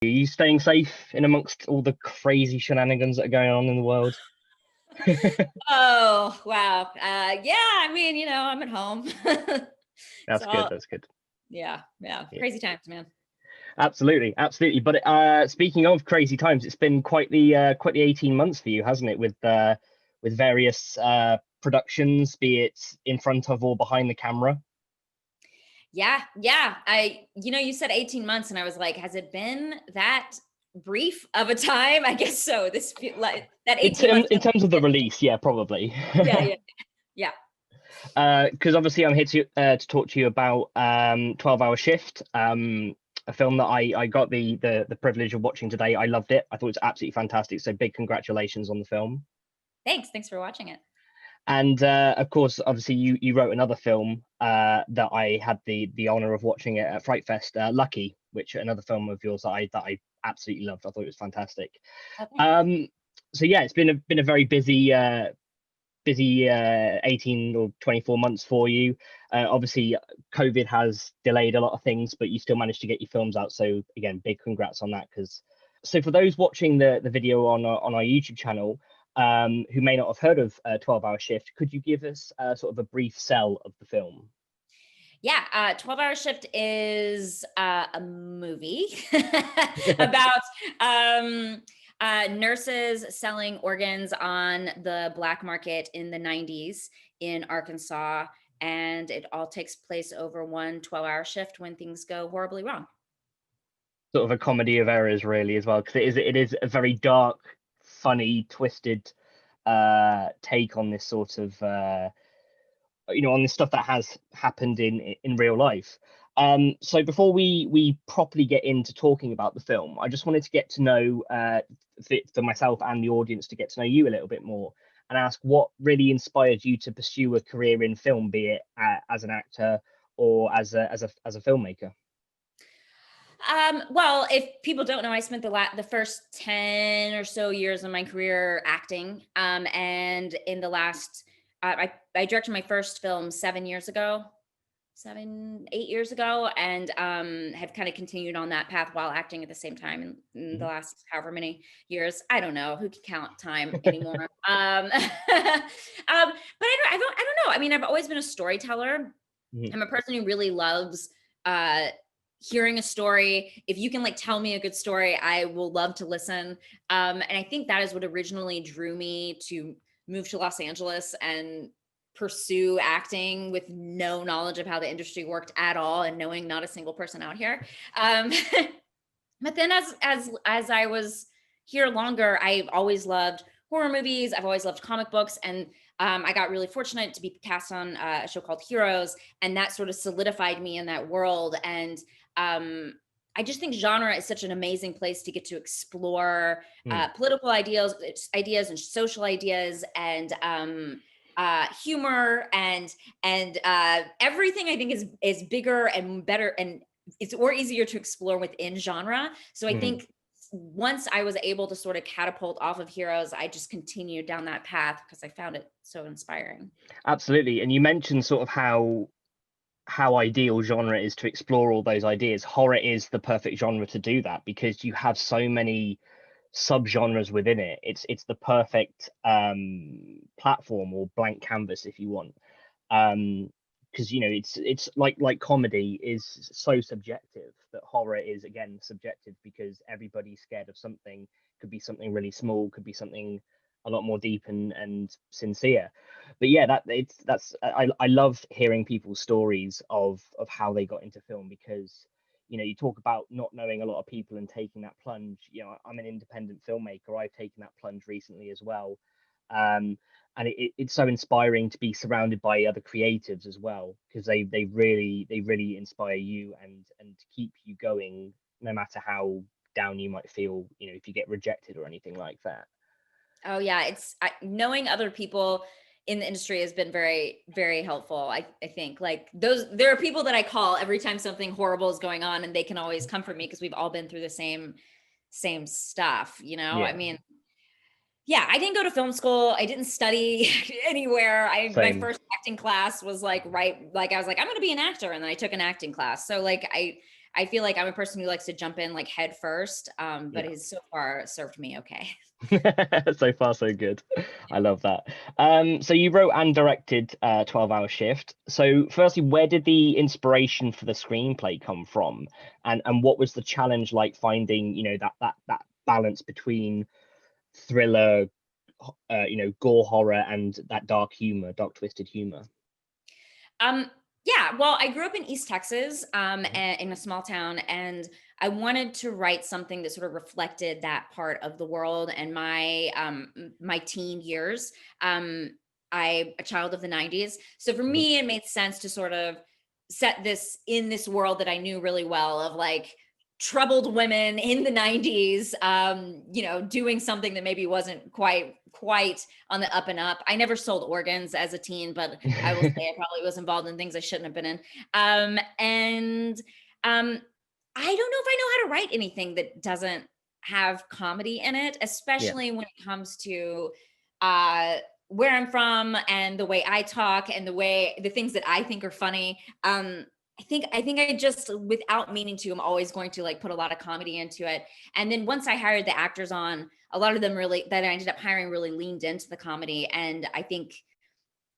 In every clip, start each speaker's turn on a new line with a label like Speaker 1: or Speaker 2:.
Speaker 1: Are you staying safe in amongst all the crazy shenanigans that are going on in the world?
Speaker 2: Oh, wow. Yeah, I mean, I'm at home.
Speaker 1: That's good.
Speaker 2: So,
Speaker 1: That's good.
Speaker 2: yeah,
Speaker 1: Yeah,
Speaker 2: crazy times, man.
Speaker 1: absolutely, absolutely. But speaking of crazy times, it's been quite the 18 months for you, hasn't it? With various productions, be it in front of or behind the camera.
Speaker 2: Yeah. You said 18 months and I was like, has it been that brief of a time? I guess so. This like that
Speaker 1: It's
Speaker 2: 18 months.
Speaker 1: in terms of the release, yeah, probably.
Speaker 2: Yeah. Yeah.
Speaker 1: Because obviously I'm here to talk to you about 12-hour Shift, a film that I got the privilege of watching today. I loved it. I thought it was absolutely fantastic. So big congratulations on the film.
Speaker 2: Thanks for watching it.
Speaker 1: And of course, obviously you wrote another film that I had the honor of watching it at FrightFest, Lucky, which another film of yours that I absolutely loved. I thought it was fantastic.
Speaker 2: Okay.
Speaker 1: So yeah, it's been a very busy 18 or 24 months for you. Obviously, COVID has delayed a lot of things, but you still managed to get your films out. So again, big congrats on that. So for those watching the video on our YouTube channel, who may not have heard of 12-hour Shift, could you give us sort of a brief sell of the film?
Speaker 2: Yeah, 12-hour Shift is a movie about nurses selling organs on the black market in the 90s in Arkansas. And it all takes place over one 12-hour shift when things go horribly wrong.
Speaker 1: Sort of a comedy of errors, really, as well, because it is a very dark, funny, twisted take on this sort of on this stuff that has happened in real life. So before we properly get into talking about the film, I just wanted to get to know for myself and the audience to get to know you a little bit more and ask what really inspired you to pursue a career in film, be it as an actor or as a filmmaker.
Speaker 2: Well, if people don't know, I spent the first 10 or so years of my career acting. And in the last, I directed my first film 7 years ago, 8 years ago, and have kind of continued on that path while acting at the same time in the
Speaker 1: Mhm.
Speaker 2: last however many years. I don't know who can count time anymore. But I don't know. I mean, I've always been a storyteller.
Speaker 1: Mhm.
Speaker 2: I'm a person who really loves uh hearing a story. If you can like tell me a good story, I will love to listen. And I think that is what originally drew me to move to Los Angeles and pursue acting with no knowledge of how the industry worked at all and knowing not a single person out here. Um, but then as I was here longer, I've always loved horror movies. I've always loved comic books, and I got really fortunate to be cast on a show called Heroes, and that sort of solidified me in that world. And I just think genre is such an amazing place to get to explore
Speaker 1: Mm.
Speaker 2: political ideas and social ideas, and humor and everything. I think is bigger and better, and it's or easier to explore within genre. So I
Speaker 1: Mhm.
Speaker 2: think once I was able to sort of catapult off of Heroes, I just continued down that path because I found it so inspiring.
Speaker 1: Absolutely. And you mentioned sort of how ideal genre is to explore all those ideas. Horror is the perfect genre to do that because you have so many subgenres within it. It's the perfect platform or blank canvas, if you want. Because it's like comedy is so subjective, that horror is again subjective because everybody's scared of something. Could be something really small, could be something a lot more deep and sincere. But yeah, I love hearing people's stories of how they got into film, because you talk about not knowing a lot of people and taking that plunge. I'm an independent filmmaker. I've taken that plunge recently as well. And it's so inspiring to be surrounded by other creatives as well, because they really inspire you and keep you going no matter how down you might feel, if you get rejected or anything like that.
Speaker 2: Oh yeah, knowing other people in the industry has been very, very helpful. I think like there are people that I call every time something horrible is going on, and they can always comfort me because we've all been through the same stuff. I
Speaker 1: Yeah,
Speaker 2: mean, yeah, I didn't go to film school. I didn't study anywhere. My
Speaker 1: same.
Speaker 2: first acting class was like I was like, I'm going to be an actor, and then I took an acting class. So like I feel like I'm a person who likes to jump in like head first, but
Speaker 1: Yeah.
Speaker 2: has so far served me okay.
Speaker 1: So far, so good. I love that. So you wrote and directed 12-Hour Shift. So firstly, where did the inspiration for the screenplay come from? And what was the challenge like finding, that balance between thriller, gore horror and that dark humor, dark twisted humor?
Speaker 2: Yeah, well, I grew up in East Texas, in a small town, and I wanted to write something that sort of reflected that part of the world and my teen years. I a child of the '90s, so for
Speaker 1: Mhm.
Speaker 2: me, it made sense to sort of set this in this world that I knew really well of like troubled women in the '90s, doing something that maybe wasn't quite on the up and up. I never sold organs as a teen, but I will say I probably was involved in things I shouldn't have been in. And I don't know if I know how to write anything that doesn't have comedy in it,
Speaker 1: Yeah.
Speaker 2: especially when it comes to uh, where I'm from and the way I talk and the things that I think are funny. I think I just, without meaning to, I'm always going to like put a lot of comedy into it. And then once I hired the actors on, a lot of them really that I ended up hiring really leaned into the comedy. And I think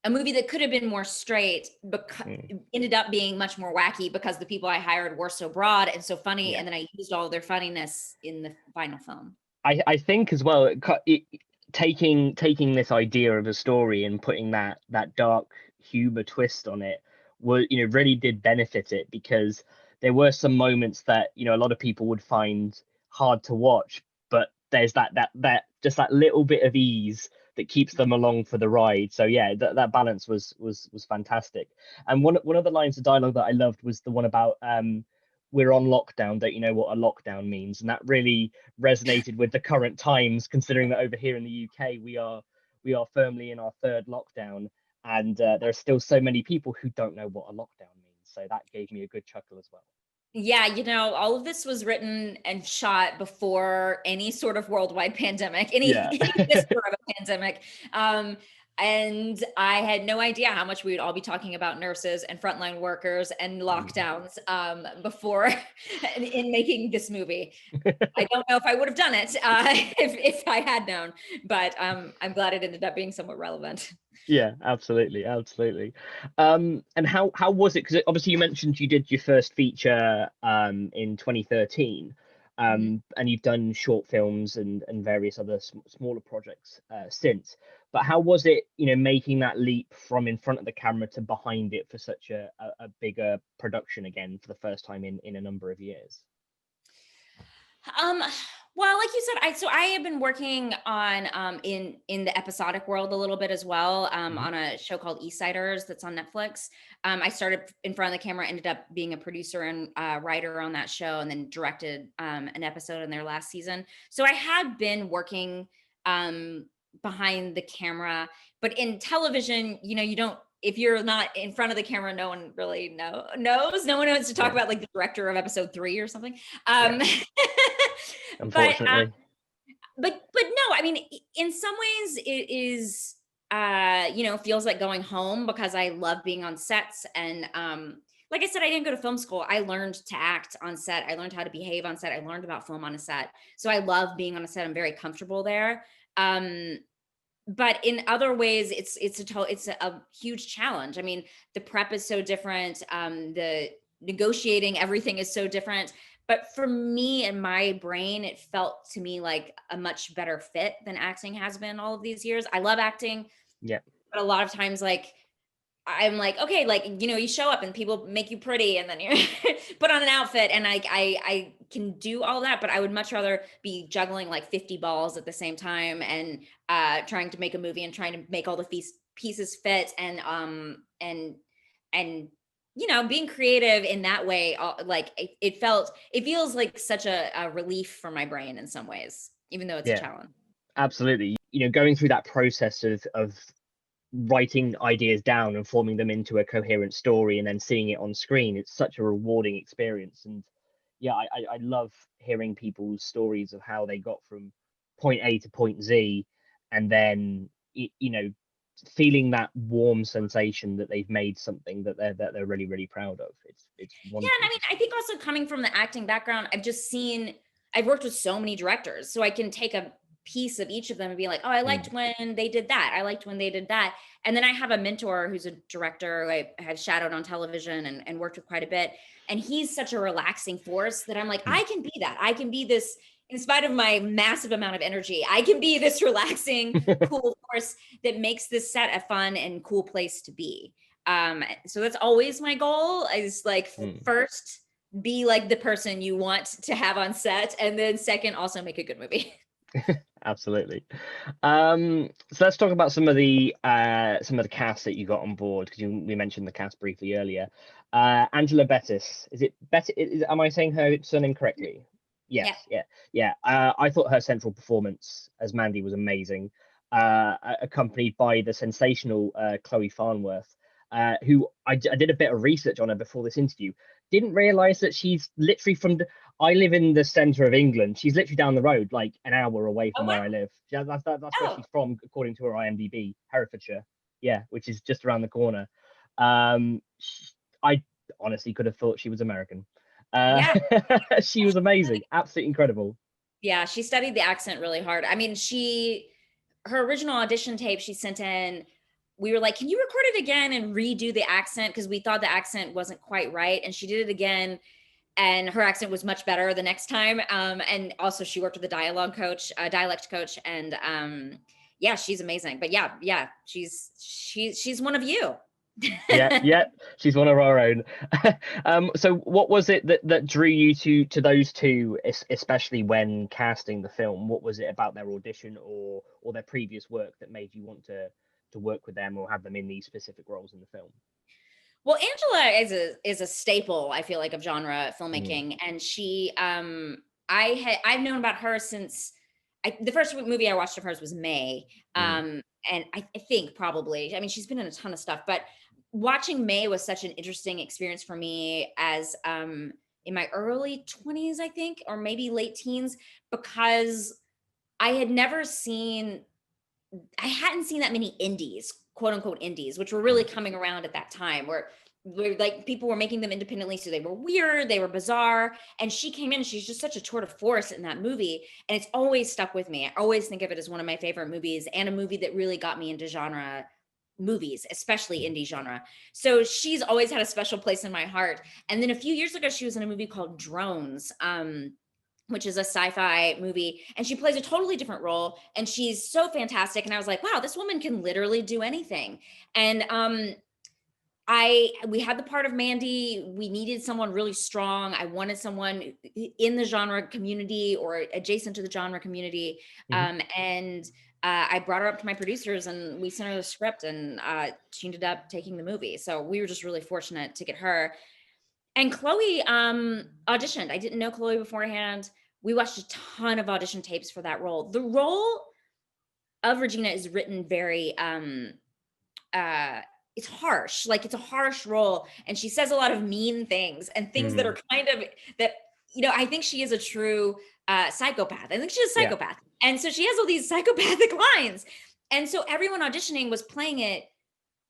Speaker 2: a movie that could have been more straight
Speaker 1: Mm.
Speaker 2: ended up being much more wacky because the people I hired were so broad and so funny,
Speaker 1: Yeah.
Speaker 2: and then I used all of their funniness in the final film.
Speaker 1: I think as well, taking this idea of a story and putting that dark humor twist on it was, really did benefit it, because there were some moments that, a lot of people would find hard to watch, but there's that just that little bit of ease that keeps them along for the ride. So yeah, that balance was fantastic. And one of the lines of dialogue that I loved was the one about we're on lockdown, don't you know what a lockdown means? And that really resonated with the current times, considering that over here in the UK we are firmly in our third lockdown, and there are still so many people who don't know what a lockdown means. So that gave me a good chuckle as well.
Speaker 2: Yeah, all of this was written and shot before any sort of worldwide pandemic, any,
Speaker 1: Yeah.
Speaker 2: any this sort of a pandemic. Um, and I had no idea how much we would all be talking about nurses and frontline workers and lockdowns before in making this movie. I don't know if I would have done it if I had known, but I'm glad it ended up being somewhat relevant.
Speaker 1: Yeah, absolutely, absolutely. And how was it? Because obviously you mentioned you did your first feature in 2013,
Speaker 2: Mhm.
Speaker 1: and you've done short films and various other smaller projects since. But how was it, making that leap from in front of the camera to behind it for such a bigger production again for the first time in a number of years?
Speaker 2: Um, well, like you said, I have been working on in the episodic world a little bit as well,
Speaker 1: Mhm.
Speaker 2: on a show called Eastsiders that's on Netflix. I started in front of the camera, ended up being a producer and writer on that show, and then directed an episode in their last season. So I had been working um behind the camera, but in television, you don't, if you're not in front of the camera, no one really knows. No one wants to talk
Speaker 1: Yeah,
Speaker 2: about like the director of episode 3 or something.
Speaker 1: yeah.
Speaker 2: Um, but
Speaker 1: Unfortunately.
Speaker 2: but no, I mean, in some ways, it is feels like going home because I love being on sets and like I said, I didn't go to film school. I learned to act on set. I learned how to behave on set. I learned about film on a set. So I love being on a set. I'm very comfortable there. Um, but in other ways it's a huge challenge. I mean, the prep is so different, the negotiating everything is so different, but for me and my brain it felt to me like a much better fit than acting has been all of these years. I love acting,
Speaker 1: Yeah,
Speaker 2: but a lot of times like I'm like, okay, like, you show up and people make you pretty and then you put on an outfit and I can do all that, but I would much rather be juggling like 50 balls at the same time and trying to make a movie and trying to make all the pieces fit and being creative in that way, like it feels like such a relief for my brain in some ways, even though it's a
Speaker 1: yeah,
Speaker 2: challenge.
Speaker 1: absolutely. Going through that process of writing ideas down and forming them into a coherent story and then seeing it on screen, it's such a rewarding experience. And yeah, I love hearing people's stories of how they got from point A to point Z, and then feeling that warm sensation that they've made something that they're really, really proud of. It's
Speaker 2: Yeah,
Speaker 1: wonderful.
Speaker 2: and I mean, I think also coming from the acting background, I've worked with so many directors, so I can take a piece of each of them and be like, oh, I liked when they did that. I liked when they did that. And then I have a mentor who's a director who I have shadowed on television and worked with quite a bit. And he's such a relaxing force that I'm like, I can be that. I can be this, in spite of my massive amount of energy, I can be this relaxing, cool force that makes this set a fun and cool place to be. So that's always my goal, is like first be like the person you want to have on set, and then second, also make a good movie.
Speaker 1: Absolutely. So let's talk about some of the cast that you got on board, because we mentioned the cast briefly earlier. Angela Bettis, is it Bettis? Am I saying her surname correctly? Yes. Yeah. I thought her central performance as Mandy was amazing, accompanied by the sensational Chloe Farnworth, who I did a bit of research on her before this interview. Didn't realize that she's literally I live in the center of England. She's literally down the road, like an hour away from where I live. Yeah, that's where she's from, according to her IMDb, Herefordshire. Yeah, which is just around the corner. I honestly could have thought she was American.
Speaker 2: Yeah.
Speaker 1: She was amazing, absolutely incredible.
Speaker 2: Yeah, she studied the accent really hard. I mean, her original audition tape she sent in, we were like, can you record it again and redo the accent? Because we thought the accent wasn't quite right. And she did it again, and her accent was much better the next time. And also she worked with a dialect coach. And yeah, she's amazing. But yeah, she's one of you.
Speaker 1: yeah, she's one of our own. So what was it that drew you to those two, especially when casting the film? What was it about their audition or their previous work that made you want to work with them or have them in these specific roles in the film?
Speaker 2: Well, Angela is a staple, I feel like, of genre filmmaking, and she I've known about her since the first movie I watched of hers was May, and I think probably, I mean, she's been in a ton of stuff, but watching May was such an interesting experience for me as in my early 20s, I think, or maybe late teens, because I hadn't seen that many indies, quote unquote indies, which were really coming around at that time, where like people were making them independently. So they were weird, they were bizarre. And she came in and she's just such a tour de force in that movie. And it's always stuck with me. I always think of it as one of my favorite movies, and a movie that really got me into genre movies, especially indie genre. So she's always had a special place in my heart. And then a few years ago, she was in a movie called Drones, which is a sci-fi movie, and she plays a totally different role, and she's so fantastic. And I was like, wow, this woman can literally do anything. And we had the part of Mandy. We needed someone really strong. I wanted someone in the genre community or adjacent to the genre community. And I brought her up to my producers, and we sent her the script, and she ended up taking the movie. So we were just really fortunate to get her. And Chloe auditioned. I didn't know Chloe beforehand. We watched a ton of audition tapes for that role. The role of Regina is written very it's harsh. Like, it's a harsh role, and she says a lot of mean things and things that are kind of that, I think she is a true psychopath. I think she's a psychopath. Yeah. And so she has all these psychopathic lines. And so everyone auditioning was playing it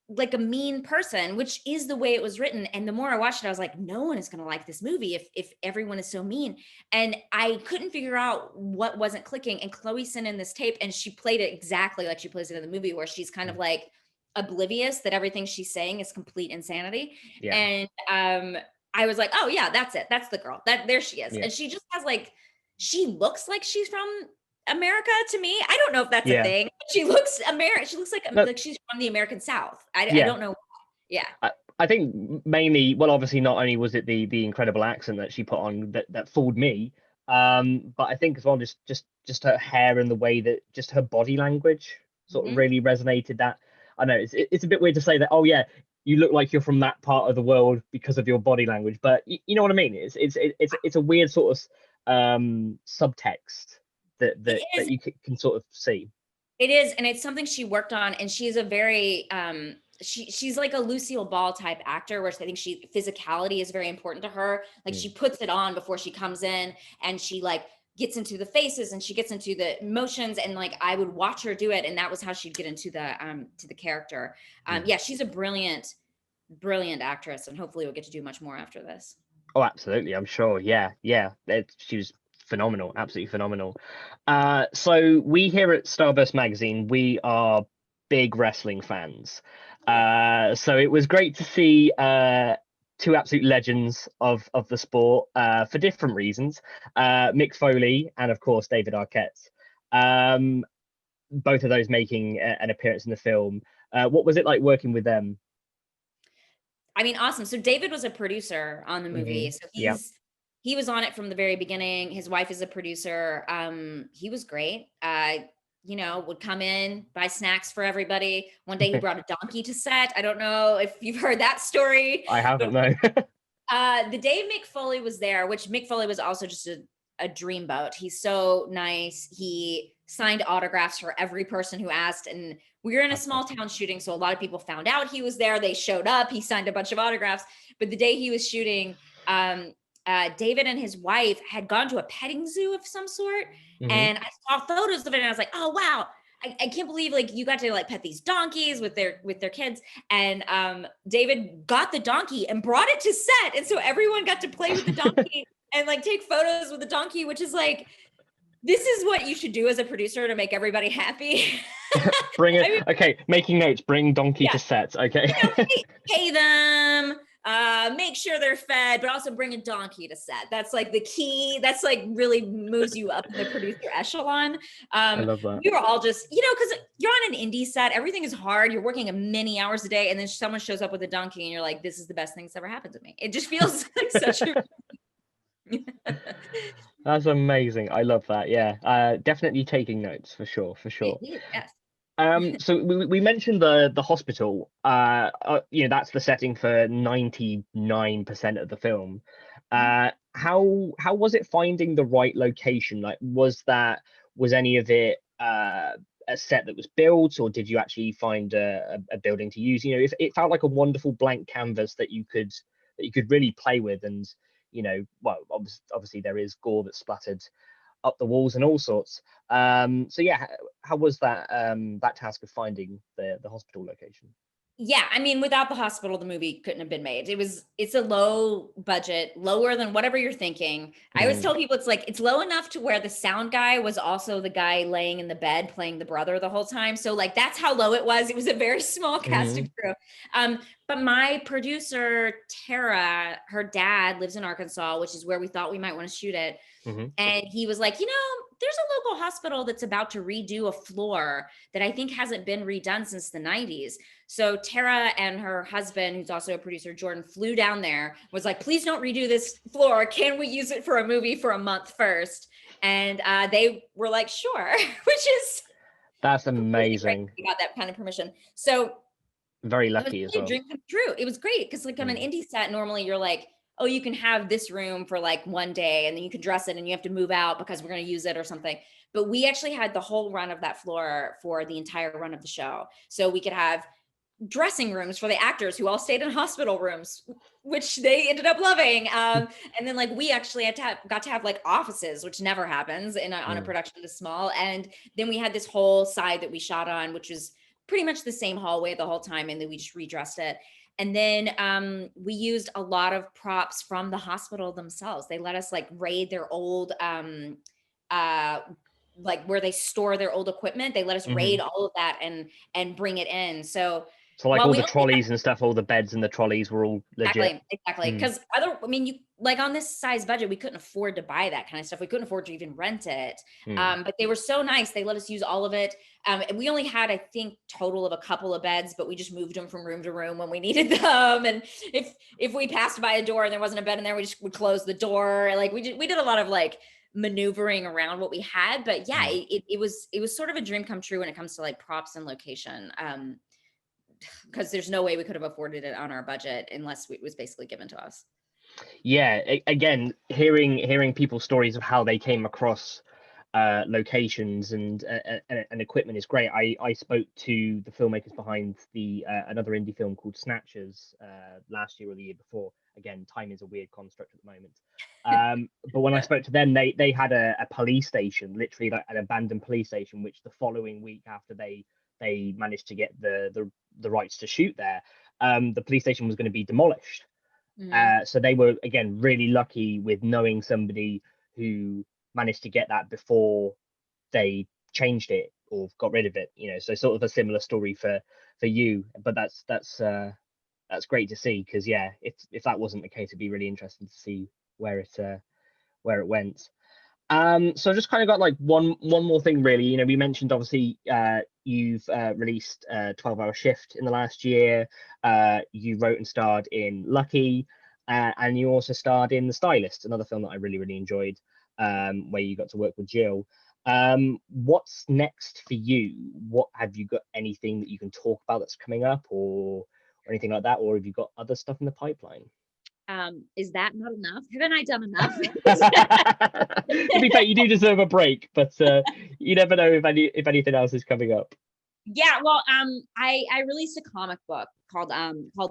Speaker 2: like a mean person, which is the way it was written. And the more I watched it, I was like, no one is going to like this movie if everyone is so mean. And I couldn't figure out what wasn't clicking. And Chloe sent in this tape, and she played it exactly like she plays it in the movie, where she's kind of like oblivious that everything she's saying is complete insanity. Yeah. And I was like, oh yeah, that's it. That's the girl. There she is. Yeah. And she just has she looks like she's from America to me. I don't know if that's a thing. She looks American. She looks like she's from the American South. I don't know. Yeah.
Speaker 1: I think mainly, well, obviously not only was it the incredible accent that she put on that fooled me, but I think as well just her hair and the way that just her body language sort of really resonated. That I know it's a bit weird to say that, oh yeah, you look like you're from that part of the world because of your body language, but you know what I mean. It's a weird sort of subtext that you can sort of see.
Speaker 2: It is, and it's something she worked on, and she's a very she's like a Lucille Ball type actor, where I think physicality is very important to her. Like she puts it on before she comes in, and she gets into the faces and she gets into the emotions, and like I would watch her do it, and that was how she'd get into the to the character. Yeah, she's a brilliant actress, and hopefully we'll get to do much more after this.
Speaker 1: Oh, absolutely. I'm sure. Yeah. She was phenomenal, absolutely phenomenal. So we here at Starburst Magazine, we are big wrestling fans. So it was great to see two absolute legends of the sport for different reasons. Mick Foley and of course David Arquette. Both of those making an appearance in the film. What was it like working with them?
Speaker 2: I mean, awesome. So David was a producer on the movie. So
Speaker 1: Yeah.
Speaker 2: he was on it from the very beginning. His wife is a producer. He was great. You know, would come in, buy snacks for everybody. One day he brought a donkey to set. I don't know if you've heard that story.
Speaker 1: I haven't, no.
Speaker 2: The day Mick Foley was there, which Mick Foley was also just a dreamboat. He's so nice. He signed autographs for every person who asked. And we were in a small town shooting, so a lot of people found out he was there. They showed up. He signed a bunch of autographs. But the day he was shooting, David and his wife had gone to a petting zoo of some sort. And I saw photos of it, and I was like, oh, wow. I can't believe like you got to like pet these donkeys with their kids. And David got the donkey and brought it to set. And so everyone got to play with the donkey and like take photos with the donkey, which is like, this is what you should do as a producer to make everybody happy.
Speaker 1: Bring it. I mean, okay, making notes. Bring donkey to sets. Okay.
Speaker 2: You know, pay them. Make sure they're fed, but also bring a donkey to set. That's like the key. That's like really moves you up in the producer echelon.
Speaker 1: I love that.
Speaker 2: We were all just, you know, because you're on an indie set, everything is hard. You're working many hours a day, and then someone shows up with a donkey, and you're like, "This is the best thing that's ever happened to me." It just feels like such a.
Speaker 1: That's amazing. I love that. Yeah, definitely taking notes for sure.
Speaker 2: Yes.
Speaker 1: So we mentioned the hospital. You know, that's the setting for 99% of the film. How was it finding the right location? Like, was any of it a set that was built, or did you actually find a building to use? You know, it felt like a wonderful blank canvas that you could really play with, and you know, well, obviously there is gore that's splattered up the walls and all sorts. So yeah, how was that that task of finding the hospital location?
Speaker 2: Yeah, I mean, without the hospital, the movie couldn't have been made. It's a low budget, lower than whatever you're thinking. I always tell people it's low enough to where the sound guy was also the guy laying in the bed playing the brother the whole time. So like that's how low it was. It was a very small cast of crew. But my producer, Tara, her dad lives in Arkansas, which is where we thought we might want to shoot it. And he was like, you know, there's a local hospital that's about to redo a floor that I think hasn't been redone since the 90s. So Tara and her husband, who's also a producer, Jordan, flew down there, was like, please don't redo this floor. Can we use it for a movie for a month first? And they were like, sure,
Speaker 1: that's amazing.
Speaker 2: We got that kind of permission. So
Speaker 1: very lucky as well.
Speaker 2: Dream come true. It was great because like on an indie set, normally you're like, oh, you can have this room for like one day and then you can dress it and you have to move out because we're going to use it or something. But we actually had the whole run of that floor for the entire run of the show. So we could have dressing rooms for the actors who all stayed in hospital rooms, which they ended up loving. And then like we actually got to have like offices, which never happens on a production this small. And then we had this whole side that we shot on, which was pretty much the same hallway the whole time. And then we just redressed it. And then we used a lot of props from the hospital themselves. They let us like raid their old, like where they store their old equipment. They let us raid all of that and bring it in. So
Speaker 1: like all the trolleys and stuff, all the beds and the trolleys were all legit.
Speaker 2: Exactly. Because I mean, you like on this size budget, we couldn't afford to buy that kind of stuff. We couldn't afford to even rent it. But they were so nice. They let us use all of it. And we only had, I think, total of a couple of beds, but we just moved them from room to room when we needed them. And if we passed by a door and there wasn't a bed in there, we just would close the door. Like we did a lot of like maneuvering around what we had. But yeah, it was sort of a dream come true when it comes to like props and location. Because there's no way we could have afforded it on our budget unless it was basically given to us.
Speaker 1: Yeah, again, hearing people's stories of how they came across locations and equipment is great. I spoke to the filmmakers behind the another indie film called Snatchers last year or the year before, again, time is a weird construct at the moment. But when I spoke to them, they had a police station, literally like an abandoned police station, which the following week after they managed to get the rights to shoot there, the police station was going to be demolished. So they were, again, really lucky with knowing somebody who managed to get that before they changed it or got rid of it, you know. So sort of a similar story for you, but that's great to see, because yeah, if that wasn't the case, it'd be really interesting to see where it went. So just kind of got like one more thing really. You know, we mentioned obviously you've released 12-Hour Shift in the last year. You wrote and starred in Lucky, and you also starred in The Stylist, another film that I really enjoyed, where you got to work with Jill. What's next for you? What have you got, anything that you can talk about that's coming up, or anything like that, or have you got other stuff in the pipeline?
Speaker 2: Is that not enough? Haven't I done enough?
Speaker 1: To be fair, you do deserve a break, but you never know if anything else is coming up.
Speaker 2: Yeah, well, I released a comic book called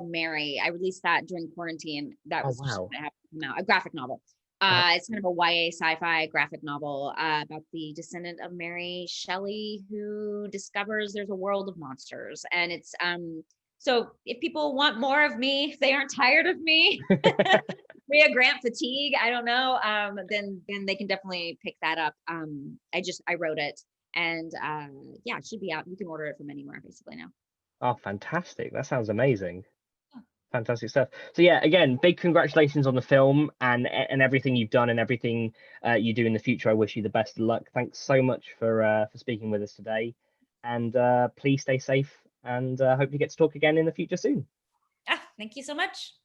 Speaker 2: Mary. I released that during quarantine. That was just gonna have to come out. A graphic novel. It's kind of a YA sci-fi graphic novel about the descendant of Mary Shelley, who discovers there's a world of monsters. And it's so if people want more of me, if they aren't tired of me, Brea Grant fatigue, I don't know, then they can definitely pick that up. I wrote it, and yeah, it should be out. You can order it from anywhere basically now.
Speaker 1: Oh, fantastic. That sounds amazing. Fantastic stuff. So yeah, again, big congratulations on the film and everything you've done and everything you do in the future. I wish you the best of luck. Thanks so much for speaking with us today, and please stay safe, and hope you get to talk again in the future soon.
Speaker 2: Thank you so much.